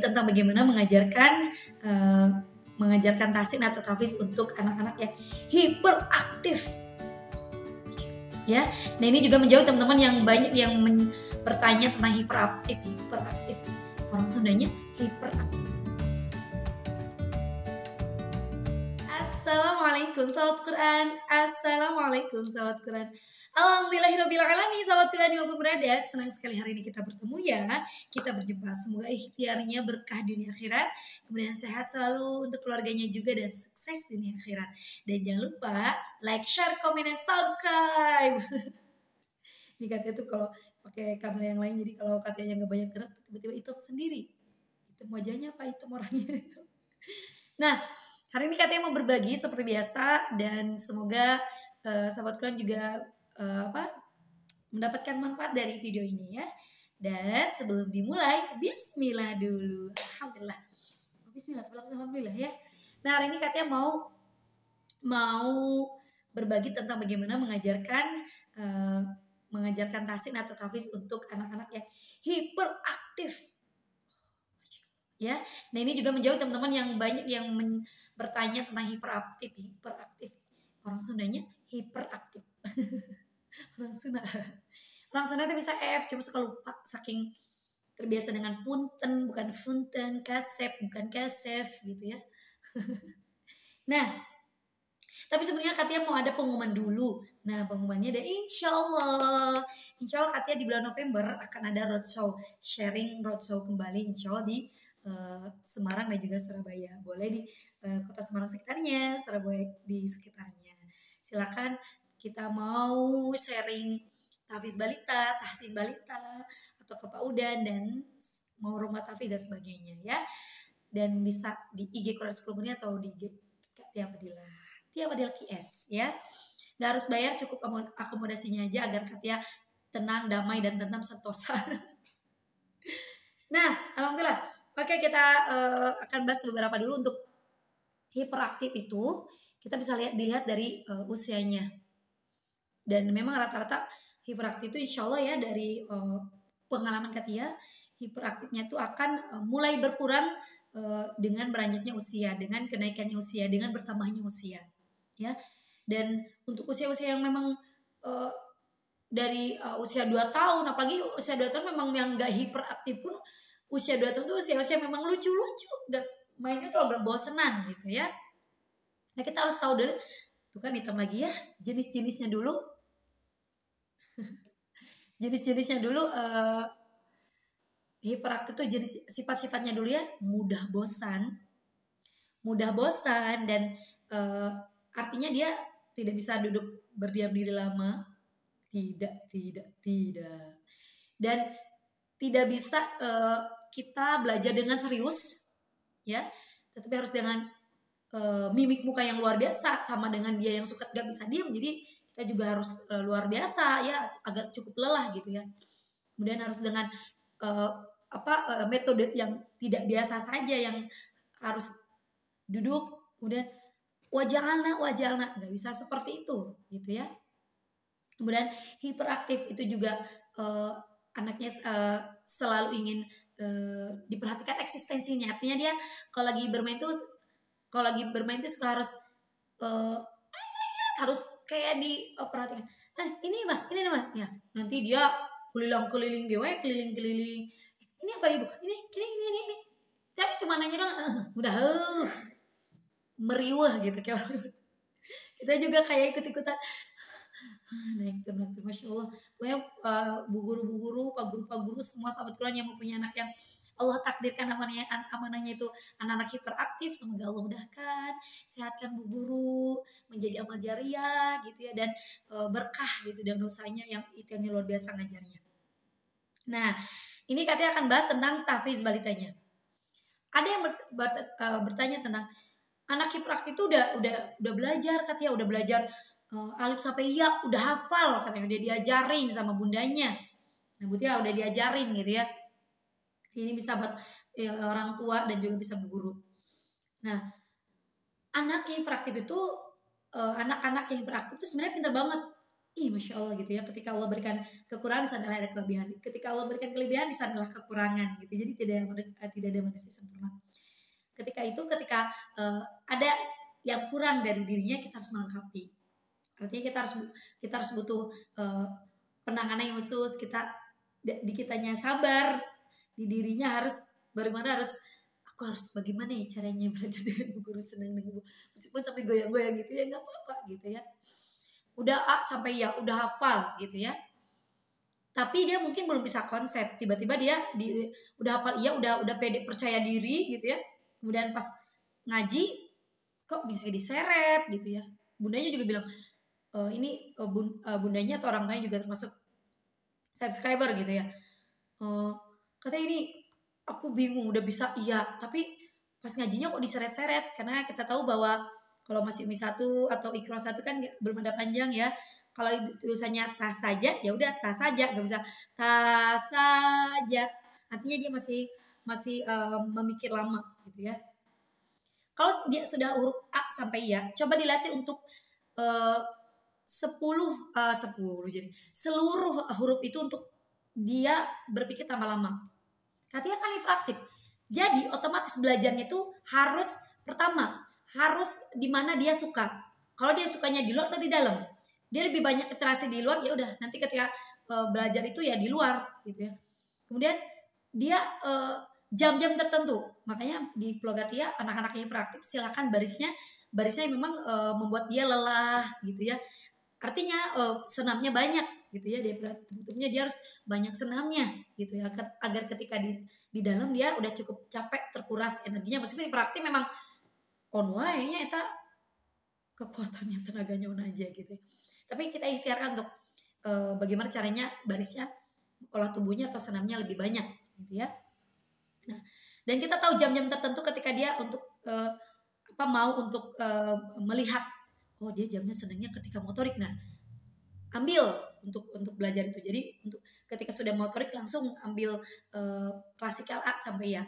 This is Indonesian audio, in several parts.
tentang bagaimana mengajarkan tahsin atau tahfiz untuk anak-anak yang hiperaktif. Ya, nah ini juga menjawab teman-teman yang banyak yang bertanya tentang hiperaktif. Orang Sundanya hiperaktif. Assalamualaikum sahabat Quran. Assalamualaikum sahabat Quran. Alhamdulillahirrabbilalamin. Sahabat Quran dimanapun berada, senang sekali hari ini kita bertemu ya. Kita berjumpa, semoga ikhtiarnya berkah dunia akhirat, kemudian sehat selalu untuk keluarganya juga, dan sukses dunia akhirat. Dan jangan lupa like, share, comment, dan subscribe. Ini katanya tuh kalau pakai kamera yang lain, jadi kalau katanya nggak banyak gerak, tiba-tiba hitam sendiri. Hitam wajahnya apa hitam orangnya? Nah, hari ini katanya mau berbagi seperti biasa, dan semoga sahabat Quran juga mendapatkan manfaat dari video ini ya. Dan sebelum dimulai, bismillah dulu. Alhamdulillah. Bismillah, alhamdulillah ya. Nah, hari ini katanya mau berbagi tentang bagaimana mengajarkan tahsin atau tahfiz untuk anak-anak yang hiperaktif. Ya, nah ini juga menjawab teman-teman yang banyak yang bertanya tentang hiperaktif. Orang Sundanya hiperaktif. Orang Sunda itu bisa F, cuma suka lupa saking terbiasa dengan punten bukan funten, kasep bukan kasef gitu ya. Nah, tapi sebenarnya katanya mau ada pengumuman dulu. Nah, pengumumannya ada insya Allah katanya di bulan November akan ada sharing roadshow kembali insya Allah di Semarang dan juga Surabaya. Boleh di kota Semarang sekitarnya, Surabaya di sekitarnya. Silakan kita mau sharing tahfiz balita, tahsin balita, atau ke PAUDan, dan mau rumah tahfiz dan sebagainya ya. Dan bisa di IG Quran School Murni atau di IG Tia Fadilah QS ya. Gak harus bayar, cukup akomodasinya aja agar Katia tenang, damai, dan tenang sentosa. Nah, alhamdulillah. Oke, kita akan bahas beberapa dulu. Untuk hiperaktif itu kita bisa dilihat dari usianya. Dan memang rata-rata hiperaktif itu insya Allah ya, dari pengalaman Katia, hiperaktifnya itu akan mulai berkurang dengan beranjaknya usia, dengan kenaikannya usia, dengan bertambahnya usia ya. Dan untuk usia-usia yang memang dari usia 2 tahun, apalagi usia 2 tahun memang yang gak hiperaktif pun, usia 2 tahun itu usia-usia memang lucu-lucu, gak mainnya tuh agak bosenan gitu ya. Nah, kita harus tahu dulu, tuh kan hitam lagi ya, jenis-jenisnya dulu. Jenis-jenisnya dulu, hiperaktif tuh jenis sifat-sifatnya dulu ya. Mudah bosan, dan artinya dia tidak bisa duduk berdiam diri lama, tidak, dan tidak bisa kita belajar dengan serius ya, tetapi harus dengan mimik muka yang luar biasa, sama dengan dia yang suka gak bisa diam, jadi kita juga harus luar biasa ya, agak cukup lelah gitu ya. Kemudian harus dengan metode yang tidak biasa saja, yang harus duduk kemudian wajah alna, nggak bisa seperti itu gitu ya. Kemudian hiperaktif itu juga anaknya selalu ingin diperhatikan eksistensinya, artinya dia kalau lagi bermain tuh suka harus kayak diperhatikan. Ini mah ya, nanti dia keliling ini apa ibu, ini tapi cuma nanya dong, udah meriwah gitu kayak kita juga kayak ikut-ikutan naik turun, masya Allah. Pokoknya bu guru, pak guru, semua sahabat Quran yang mempunyai anak yang Allah takdirkan amanahnya itu anak-anak hiperaktif, semoga Allah mudahkan, sehatkan bu guru, menjadi amal jariah gitu ya, dan berkah gitu, dan dosanya yang luar biasa ngajarnya. Nah, ini katanya akan bahas tentang tahfiz balitanya. Ada yang bertanya tentang anak hiperaktif itu udah belajar, katanya udah belajar alif sampai ya, udah hafal, katanya udah diajarin sama bundanya. Nah, Butia udah diajarin gitu ya. Ini bisa buat orang tua dan juga bisa bu guru. Nah, anak yang hiperaktif itu, anak-anak yang hiperaktif itu sebenarnya pintar banget. ih Masya Allah gitu ya, ketika Allah berikan kekurangan di sana ada kelebihan, ketika Allah berikan kelebihan di sana adalah kekurangan gitu. Jadi tidak ada manusia sempurna. Ketika ada yang kurang dari dirinya, kita harus melengkapi. Artinya kita harus butuh penanganan yang khusus. Di kitanya sabar, di dirinya harus bagaimana, aku harus bagaimana ya caranya belajar dengan bu guru, senang dengan bu, meskipun sampai goyang-goyang gitu ya nggak apa-apa gitu ya. Udah A sampai ya udah hafal gitu ya, tapi dia mungkin belum bisa konsep. Tiba-tiba dia udah hafal, iya udah pede percaya diri gitu ya, kemudian pas ngaji kok bisa diseret gitu ya. Bundanya juga bilang bundanya atau orang tuanya juga termasuk subscriber gitu ya, katanya ini aku bingung udah bisa iya, tapi pas ngajinya kok diseret-seret. Karena kita tahu bahwa kalau masih umi satu atau ikro satu kan belum ada panjang ya. Kalau tulisannya tas saja ya udah tas saja, nggak bisa tas saja, artinya dia masih memikir lama gitu ya. Kalau dia sudah huruf A sampai ya, coba dilatih untuk 10 jadi seluruh huruf itu untuk dia berpikir tambah lama. Katanya kan hiperaktif. Jadi otomatis belajarnya itu harus pertama harus di mana dia suka. Kalau dia sukanya di luar atau di dalam, dia lebih banyak interaksi di luar, ya udah nanti ketika belajar itu ya di luar gitu ya. Kemudian dia jam-jam tertentu. Makanya di Plogatia anak-anak yang hiperaktif silakan barisnya memang membuat dia lelah gitu ya. Artinya senamnya banyak gitu ya, dia tentunya dia harus banyak senamnya gitu ya, agar ketika di dalam dia udah cukup capek, terkuras energinya. Meskipun hiperaktif memang on way-nya eta kekuatannya, tenaganya on aja gitu ya. Tapi kita ikhtiarkan untuk bagaimana caranya barisnya, olah tubuhnya atau senamnya lebih banyak gitu ya. Nah, dan kita tahu jam-jam tertentu ketika dia untuk mau untuk melihat, oh dia jamnya senangnya ketika motorik. Nah, ambil untuk belajar itu. Jadi untuk ketika sudah motorik langsung ambil klasikal A sampai ya.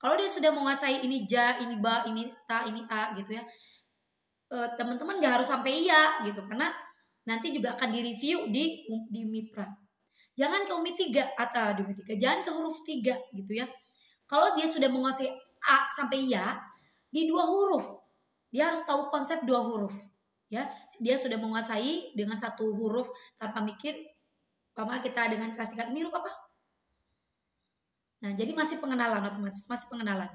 Kalau dia sudah menguasai ini ja, ini ba, ini ta, ini a gitu ya, teman-teman nggak harus sampai iya gitu, karena nanti juga akan direview di MIPRA. Jangan ke UMI 3 atau di UMI 3, jangan ke huruf 3 gitu ya. Kalau dia sudah menguasai A sampai ya di 2 huruf, dia harus tahu konsep 2 huruf. Ya, dia sudah menguasai dengan 1 huruf tanpa mikir, sama kita dengan klasikal ini huruf apa? Nah, jadi masih pengenalan, otomatis masih pengenalan.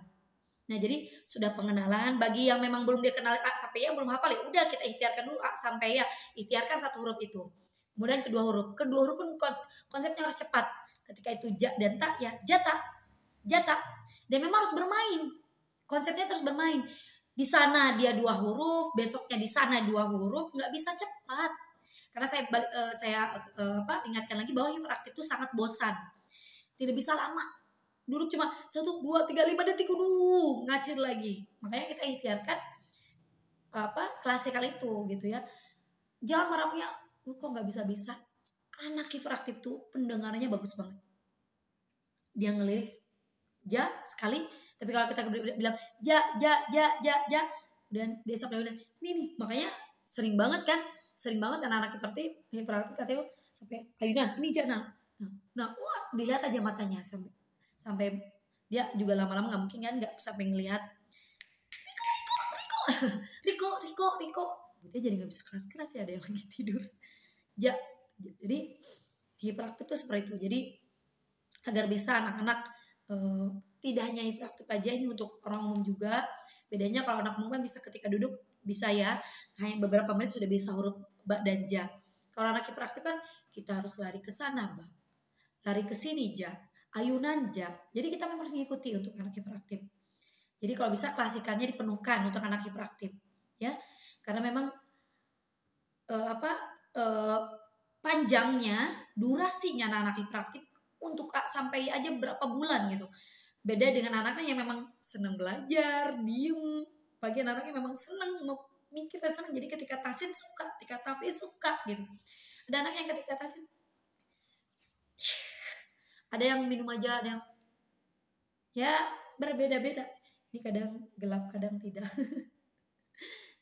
Nah, jadi sudah pengenalan. Bagi yang memang belum dia kenal A sampai ya, belum hafal ya, udah kita ikhtiarkan dulu A sampai ya, ikhtiarkan 1 huruf itu. Kemudian kedua huruf pun konsepnya harus cepat. Ketika itu ja dan ta ya jata. Dan memang harus bermain. Konsepnya terus bermain. Di sana dia 2 huruf, besoknya di sana 2 huruf, nggak bisa cepat. Karena saya ingatkan lagi bahwa hiperaktif itu sangat bosan. Tidak bisa lama. Duduk cuma 1, 2, 3, 5 detik dulu, ngacir lagi. Makanya kita ikhtiarkan klasikal itu gitu ya. Jangan marahnya, lu kok nggak bisa-bisa. Anak hiperaktif tuh pendengarannya bagus banget. Dia ngelirik ja sekali, tapi kalau kita bilang ja, dan dia sampai bilang ini nih, makanya sering banget anak-anak hiperaktif katanya sampai ayunan ini ja nah wah, dilihat aja matanya sampai dia juga lama-lama nggak mungkin kan nggak sampai ngelihat Riko dia jadi nggak bisa keras ya, ada yang lagi tidur ja. Jadi hiperaktif tuh seperti itu. Jadi agar bisa anak-anak tidak hanya hiperaktif aja, ini untuk orang umum juga. Bedanya kalau anak umum kan bisa ketika duduk bisa ya, hanya beberapa menit sudah bisa huruf ba dan ja. Kalau anak hiperaktif kan kita harus lari ke sana ba, lari ke sini ja, ayunan ja. Jadi kita memang harus mengikuti untuk anak hiperaktif. Jadi kalau bisa klasikannya dipenuhkan untuk anak hiperaktif ya, karena memang panjangnya durasinya anak hiperaktif untuk sampai aja berapa bulan gitu. Beda dengan anaknya yang memang senang belajar, diem. Bagi anaknya memang senang mau mikir, senang. Jadi ketika tasin suka, ketika tafiz suka gitu. Ada anak yang ketika tasin ada yang minum aja, ada yang ya berbeda-beda. Ini kadang gelap, kadang tidak.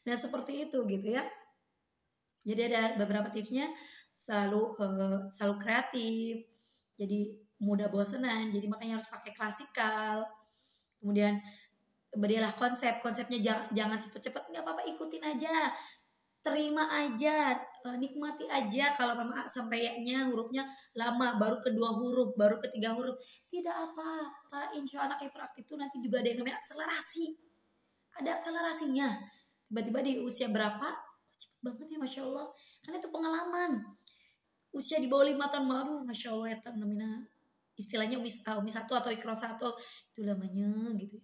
Nah seperti itu gitu ya. Jadi ada beberapa tipsnya. selalu kreatif, jadi mudah bosenan, jadi makanya harus pakai klasikal. Kemudian berilah konsepnya, jangan cepet-cepet, nggak apa-apa, ikutin aja, terima aja, nikmati aja. Kalau memang sampai nya hurufnya lama, baru kedua huruf, baru ketiga huruf, tidak apa-apa. Insya Allah anak hiperaktif itu nanti juga ada yang namanya akselerasi, ada akselerasinya. Tiba-tiba di usia berapa, cepet banget ya, Masya Allah, karena itu pengalaman. Usia di bawah 5 tahun, baru Masya Allah ya, namanya istilahnya umi satu atau ikro satu, itu namanya gitu.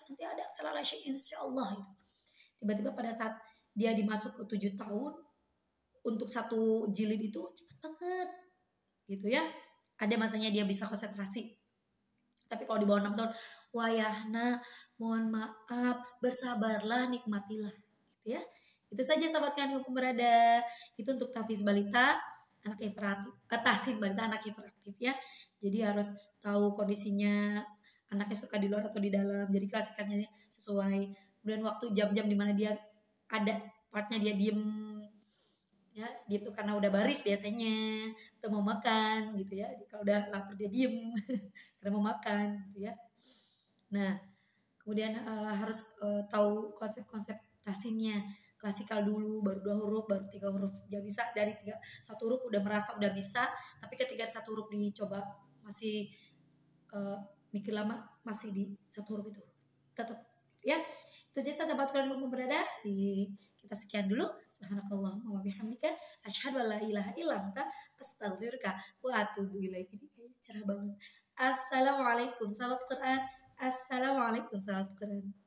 Nanti ada akselerasi insya Allah itu. Tiba-tiba pada saat dia dimasuk ke 7 tahun, untuk satu jilid itu cepat banget gitu ya. Ada masanya dia bisa konsentrasi. Tapi kalau di bawah 6 tahun, wayahna, mohon maaf, bersabarlah, nikmatilah gitu ya. Itu saja sahabat kami berada. Itu untuk tahfiz balita anak hiperaktif, tahsin balita anak hiperaktif ya. Jadi harus tahu kondisinya anaknya suka di luar atau di dalam. Jadi klasikannya sesuai. Kemudian waktu jam-jam dimana dia ada partnya dia diem ya, gitu, karena udah baris biasanya atau mau makan gitu ya. Kalau udah lapar dia diem karena mau makan gitu ya. Nah, kemudian harus tahu konsep-konsep tahsinnya. Klasikal dulu, baru 2 huruf, baru 3 huruf. Dia bisa dari 1 huruf udah merasa udah bisa, tapi ketika 1 huruf dicoba masih mikir lama, masih di 1 huruf itu tetap ya. Itu aja sahabat Quran yang berada di kita sekian dulu. Subhanakallahumma wa bihamdika asyhadu an la ilaha illa anta astaghfiruka wa atubu ilaik. Ini kayaknya cerah banget. Assalamualaikum sahabat Quran. Assalamualaikum sahabat Quran.